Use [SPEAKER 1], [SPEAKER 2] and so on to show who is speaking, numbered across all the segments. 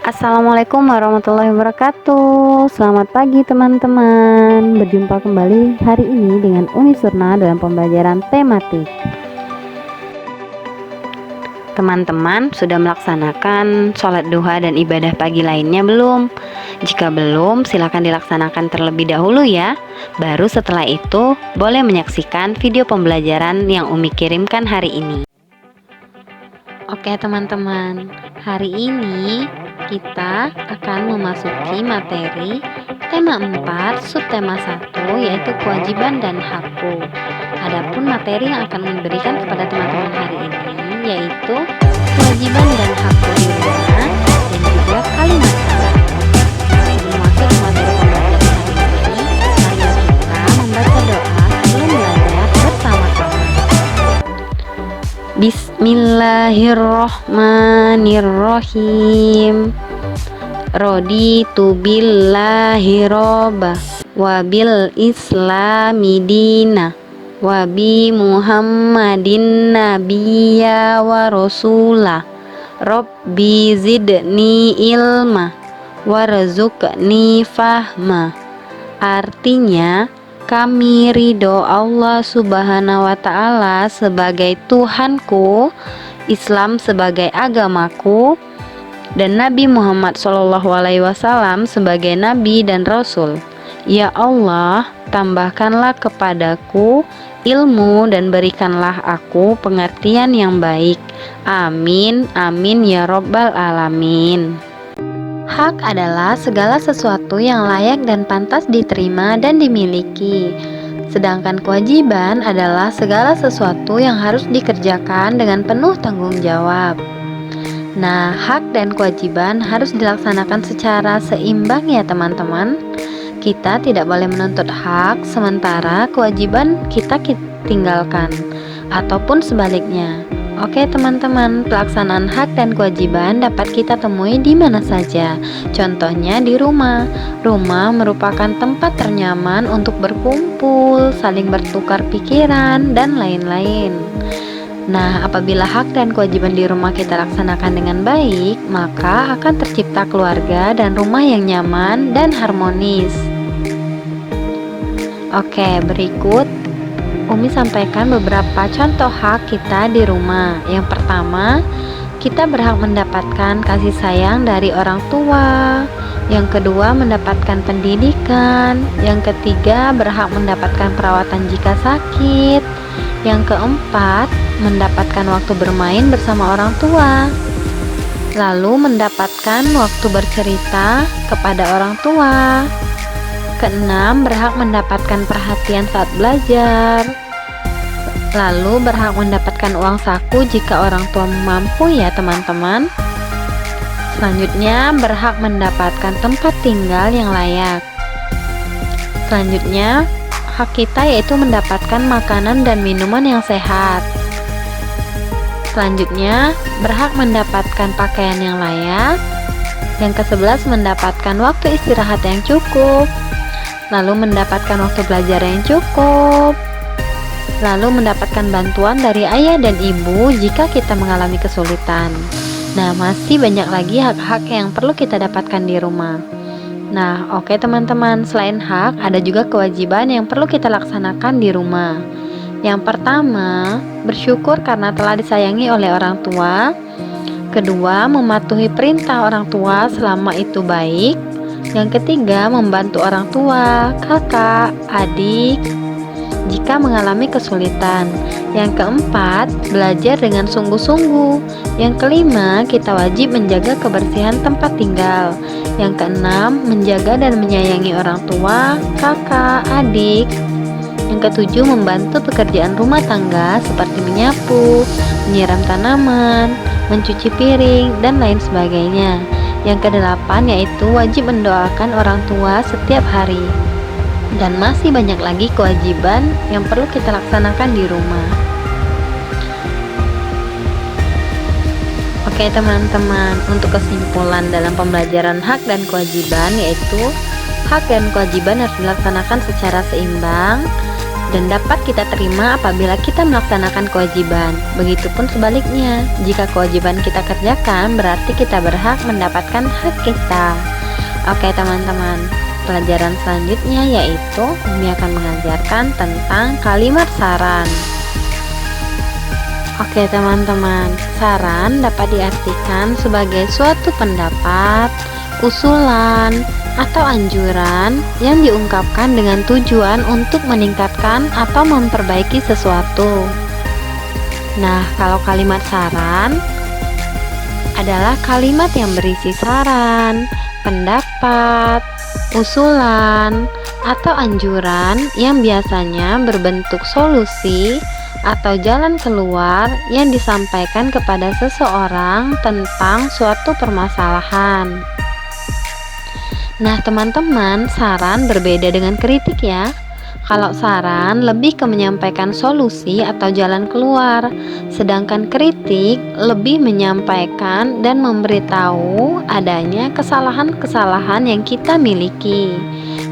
[SPEAKER 1] Assalamualaikum warahmatullahi wabarakatuh. Selamat pagi teman-teman. Berjumpa kembali hari ini dengan Umi Surna dalam pembelajaran tematik. Teman-teman sudah melaksanakan sholat duha dan ibadah pagi lainnya belum? Jika belum, silakan dilaksanakan terlebih dahulu ya. Baru setelah itu boleh menyaksikan video pembelajaran yang Umi kirimkan hari ini. Oke teman-teman, hari ini kita akan memasuki materi tema 4 subtema 1 yaitu kewajiban dan hakku. Adapun materi yang akan diberikan kepada teman-teman hari ini yaitu kewajiban dan hakku di rumah dan juga kalimat salam. Sebelum masuk ke materi pembelajaran hari ini, mari kita membaca doa sebelum belajar bersama-sama. Bismillahirrohmanirrohim. Raditu billahi robba wa bil islami dina wa bi muhammadin nabiyya wa rasulah. Rabbi zidni ilma warzuqni fahma. Artinya, kami ridho Allah subhanahu wa ta'ala sebagai Tuhanku, Islam sebagai agamaku, dan Nabi Muhammad SAW sebagai Nabi dan Rasul. Ya Allah, tambahkanlah kepadaku ilmu dan berikanlah aku pengertian yang baik. Amin, amin ya Rabbal Alamin. Hak adalah segala sesuatu yang layak dan pantas diterima dan dimiliki. Sedangkan kewajiban adalah segala sesuatu yang harus dikerjakan dengan penuh tanggung jawab. Nah, hak dan kewajiban harus dilaksanakan secara seimbang ya teman-teman. Kita tidak boleh menuntut hak sementara kewajiban kita tinggalkan, ataupun sebaliknya. Oke teman-teman, pelaksanaan hak dan kewajiban dapat kita temui di mana saja. Contohnya di rumah. Rumah merupakan tempat ternyaman untuk berkumpul, saling bertukar pikiran, dan lain-lain. Nah, apabila hak dan kewajiban di rumah kita laksanakan dengan baik, maka akan tercipta keluarga dan rumah yang nyaman dan harmonis. Oke, berikut Umi sampaikan beberapa contoh hak kita di rumah. Yang pertama, kita berhak mendapatkan kasih sayang dari orang tua. Yang kedua, mendapatkan pendidikan. Yang ketiga, berhak mendapatkan perawatan jika sakit. Yang keempat, mendapatkan waktu bermain bersama orang tua. Lalu mendapatkan waktu bercerita kepada orang tua. Keenam, berhak mendapatkan perhatian saat belajar. Lalu berhak mendapatkan uang saku jika orang tua mampu ya teman-teman. Selanjutnya, berhak mendapatkan tempat tinggal yang layak. Selanjutnya, hak kita yaitu mendapatkan makanan dan minuman yang sehat. Selanjutnya, berhak mendapatkan pakaian yang layak. Yang ke-11, mendapatkan waktu istirahat yang cukup. Lalu mendapatkan waktu belajar yang cukup. Lalu mendapatkan bantuan dari ayah dan ibu jika kita mengalami kesulitan. Nah, masih banyak lagi hak-hak yang perlu kita dapatkan di rumah. Nah, oke teman-teman, selain hak, ada juga kewajiban yang perlu kita laksanakan di rumah. Yang pertama, bersyukur karena telah disayangi oleh orang tua. Kedua, mematuhi perintah orang tua selama itu baik. Yang ketiga, membantu orang tua, kakak, adik jika mengalami kesulitan. Yang keempat, belajar dengan sungguh-sungguh. Yang kelima, kita wajib menjaga kebersihan tempat tinggal. Yang keenam, menjaga dan menyayangi orang tua, kakak, adik. Yang ketujuh, membantu pekerjaan rumah tangga seperti menyapu, menyiram tanaman, mencuci piring, dan lain sebagainya. Yang kedelapan yaitu wajib mendoakan orang tua setiap hari. Dan masih banyak lagi kewajiban yang perlu kita laksanakan di rumah. Oke teman-teman, untuk kesimpulan dalam pembelajaran hak dan kewajiban yaitu hak dan kewajiban harus dilaksanakan secara seimbang. dan dapat kita terima apabila kita melaksanakan kewajiban. Begitupun sebaliknya, jika kewajiban kita kerjakan, berarti kita berhak mendapatkan hak kita. Oke teman-teman, pelajaran selanjutnya yaitu Umi akan mengajarkan tentang kalimat saran. Oke teman-teman, saran dapat diartikan sebagai suatu pendapat, usulan, atau anjuran yang diungkapkan dengan tujuan untuk meningkatkan atau memperbaiki sesuatu. Nah, kalau kalimat saran adalah kalimat yang berisi saran, pendapat, usulan, atau anjuran yang biasanya berbentuk solusi atau jalan keluar yang disampaikan kepada seseorang tentang suatu permasalahan. Nah teman-teman, saran berbeda dengan kritik ya. Kalau saran lebih ke menyampaikan solusi atau jalan keluar, sedangkan kritik lebih menyampaikan dan memberitahu adanya kesalahan-kesalahan yang kita miliki.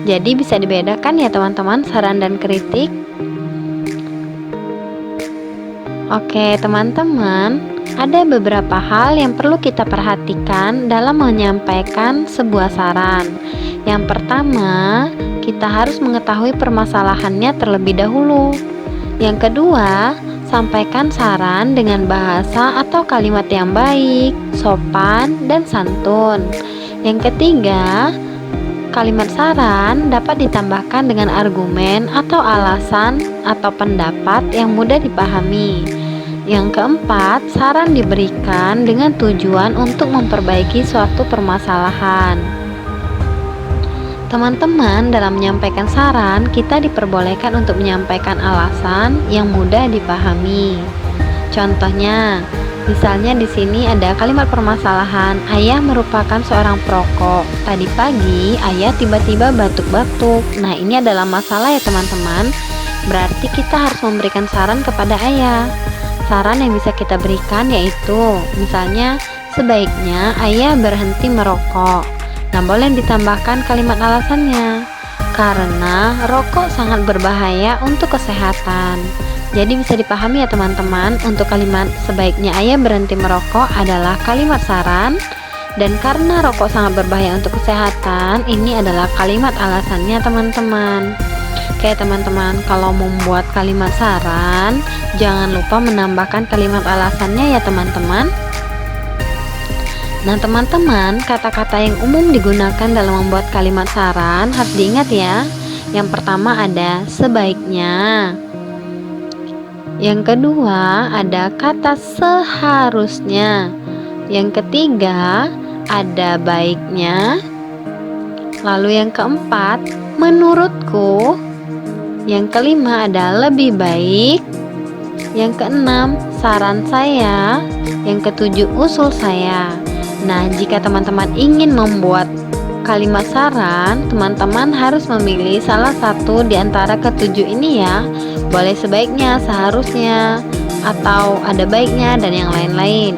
[SPEAKER 1] Jadi bisa dibedakan ya teman-teman, saran dan kritik. Oke teman-teman, ada beberapa hal yang perlu kita perhatikan dalam menyampaikan sebuah saran. Yang pertama, kita harus mengetahui permasalahannya terlebih dahulu. Yang kedua, sampaikan saran dengan bahasa atau kalimat yang baik, sopan, dan santun. Yang ketiga, kalimat saran dapat ditambahkan dengan argumen atau alasan atau pendapat yang mudah dipahami. Yang keempat, saran diberikan dengan tujuan untuk memperbaiki suatu permasalahan. Teman-teman, dalam menyampaikan saran, kita diperbolehkan untuk menyampaikan alasan yang mudah dipahami. Contohnya, misalnya di sini ada kalimat permasalahan, ayah merupakan seorang perokok. Tadi pagi, ayah tiba-tiba batuk-batuk. Nah, ini adalah masalah ya teman-teman. Berarti kita harus memberikan saran kepada ayah. Saran yang bisa kita berikan yaitu, misalnya, sebaiknya ayah berhenti merokok. Nah, boleh ditambahkan kalimat alasannya, karena rokok sangat berbahaya untuk kesehatan. Jadi bisa dipahami ya teman-teman, untuk kalimat sebaiknya ayah berhenti merokok adalah kalimat saran, dan karena rokok sangat berbahaya untuk kesehatan, ini adalah kalimat alasannya teman-teman. Oke teman-teman, kalau membuat kalimat saran, jangan lupa menambahkan kalimat alasannya ya teman-teman. Nah teman-teman, kata-kata yang umum digunakan dalam membuat kalimat saran harus diingat ya. Yang pertama ada sebaiknya. Yang kedua ada kata seharusnya. Yang ketiga ada baiknya. Lalu yang keempat, menurutku. Yang kelima ada lebih baik. Yang keenam, saran saya. Yang ketujuh, usul saya. Nah, jika teman-teman ingin membuat kalimat saran, teman-teman harus memilih salah satu di antara ketujuh ini ya. Boleh sebaiknya, seharusnya, atau ada baiknya, dan yang lain-lain.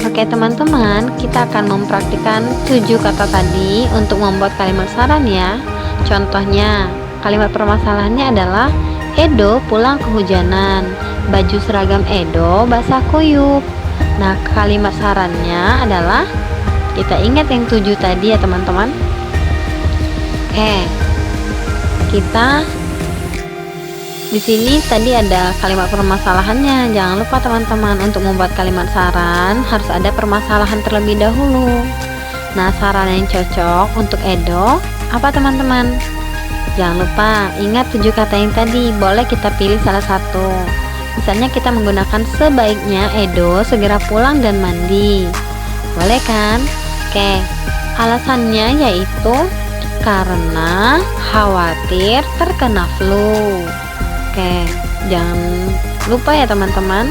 [SPEAKER 1] Oke teman-teman, kita akan mempraktikkan 7 kata tadi untuk membuat kalimat saran ya. Contohnya, kalimat permasalahannya adalah Edo pulang kehujanan, baju seragam Edo basah kuyup. Nah, kalimat sarannya adalah, kita ingat yang 7 tadi ya teman-teman. Kita di sini tadi ada kalimat permasalahannya. Jangan lupa teman-teman, untuk membuat kalimat saran harus ada permasalahan terlebih dahulu. Nah, saran yang cocok untuk Edo apa teman-teman? Jangan lupa ingat 7 kata yang tadi. Boleh kita pilih salah satu. Misalnya kita menggunakan sebaiknya Edo segera pulang dan mandi. Boleh kan? Oke, alasannya yaitu karena khawatir terkena flu. Oke, jangan lupa ya teman-teman.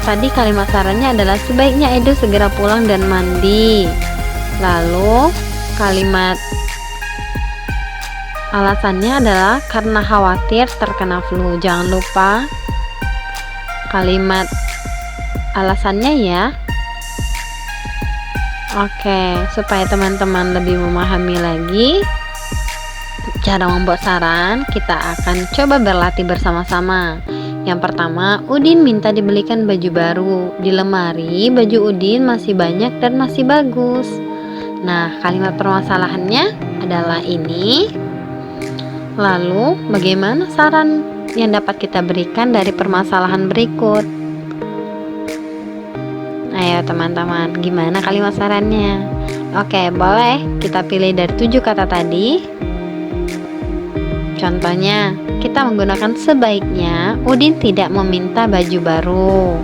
[SPEAKER 1] Tadi kalimat sarannya adalah sebaiknya Edo segera pulang dan mandi. Lalu kalimat alasannya adalah karena khawatir terkena flu. Jangan lupa kalimat alasannya ya. Oke, supaya teman-teman lebih memahami lagi, Cara membuat saran, kita akan coba berlatih bersama-sama. Yang pertama, Udin minta dibelikan baju baru. Di lemari, baju Udin masih banyak dan masih bagus. Nah, kalimat permasalahannya adalah ini. Lalu, bagaimana saran yang dapat kita berikan dari permasalahan berikut? Ayo teman-teman, gimana kalimat sarannya? Oke, boleh kita pilih dari 7 kata tadi. Contohnya, kita menggunakan sebaiknya Udin tidak meminta baju baru.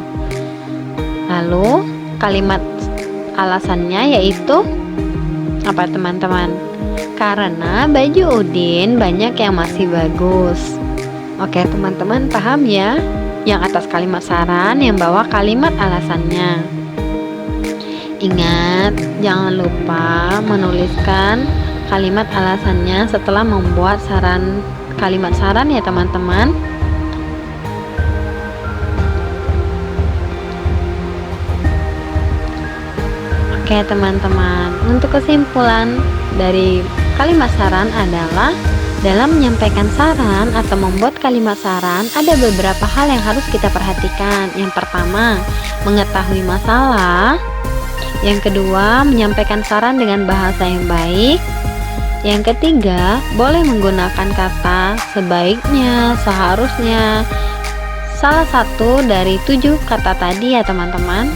[SPEAKER 1] Lalu, kalimat alasannya yaitu apa teman-teman? Karena baju Udin banyak yang masih bagus. Oke teman-teman, paham ya? Yang atas kalimat saran, yang bawah kalimat alasannya. Ingat, jangan lupa menuliskan kalimat alasannya setelah membuat kalimat saran ya teman-teman. Oke teman-teman, untuk kesimpulan dari kalimat saran adalah dalam menyampaikan saran atau membuat kalimat saran ada beberapa hal yang harus kita perhatikan. Yang pertama, mengetahui masalah. Yang kedua, menyampaikan saran dengan bahasa yang baik. Yang ketiga, boleh menggunakan kata sebaiknya, seharusnya, salah satu dari 7 kata tadi ya teman-teman.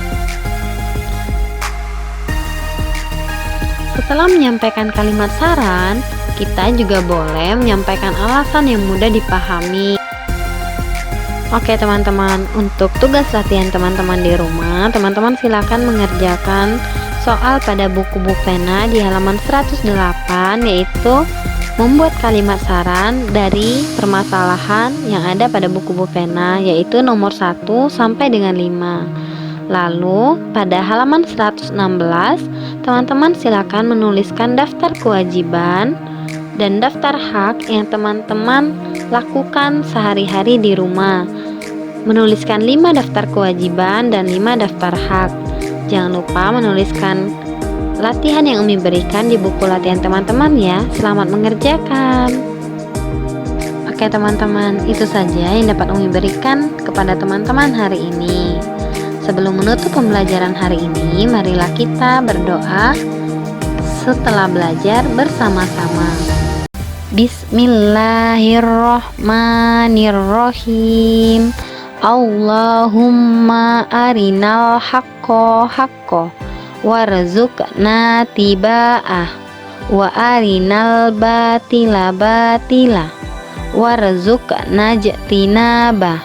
[SPEAKER 1] Setelah menyampaikan kalimat saran, kita juga boleh menyampaikan alasan yang mudah dipahami. Oke teman-teman, untuk tugas latihan teman-teman di rumah, teman-teman silakan mengerjakan soal pada buku pena di halaman 108, yaitu membuat kalimat saran dari permasalahan yang ada pada buku pena, yaitu nomor 1 sampai dengan 5. Lalu pada halaman 116, teman-teman silakan menuliskan daftar kewajiban dan daftar hak yang teman-teman lakukan sehari-hari di rumah. Menuliskan 5 daftar kewajiban dan 5 daftar hak. Jangan lupa menuliskan latihan yang Umi berikan di buku latihan teman-teman ya. Selamat mengerjakan. Oke teman-teman, itu saja yang dapat Umi berikan kepada teman-teman hari ini. Sebelum menutup pembelajaran hari ini, marilah kita berdoa setelah belajar bersama-sama. Bismillahirrohmanirrohim. Allahumma arinal haqqo haqqo warzuqna tiba'ah wa arinal batila batila warzuqna jtinabah.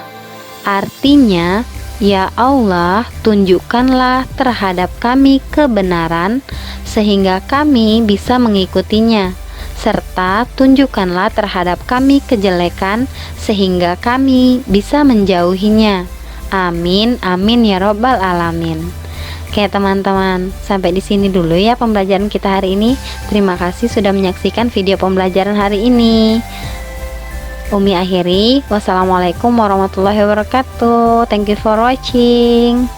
[SPEAKER 1] Artinya, ya Allah, tunjukkanlah terhadap kami kebenaran sehingga kami bisa mengikutinya, serta tunjukkanlah terhadap kami kejelekan sehingga kami bisa menjauhinya. Amin, amin ya robbal alamin. Oke teman-teman, sampai di sini dulu ya pembelajaran kita hari ini. Terima kasih sudah menyaksikan video pembelajaran hari ini. Umi akhiri, wassalamualaikum warahmatullahi wabarakatuh. Thank you for watching.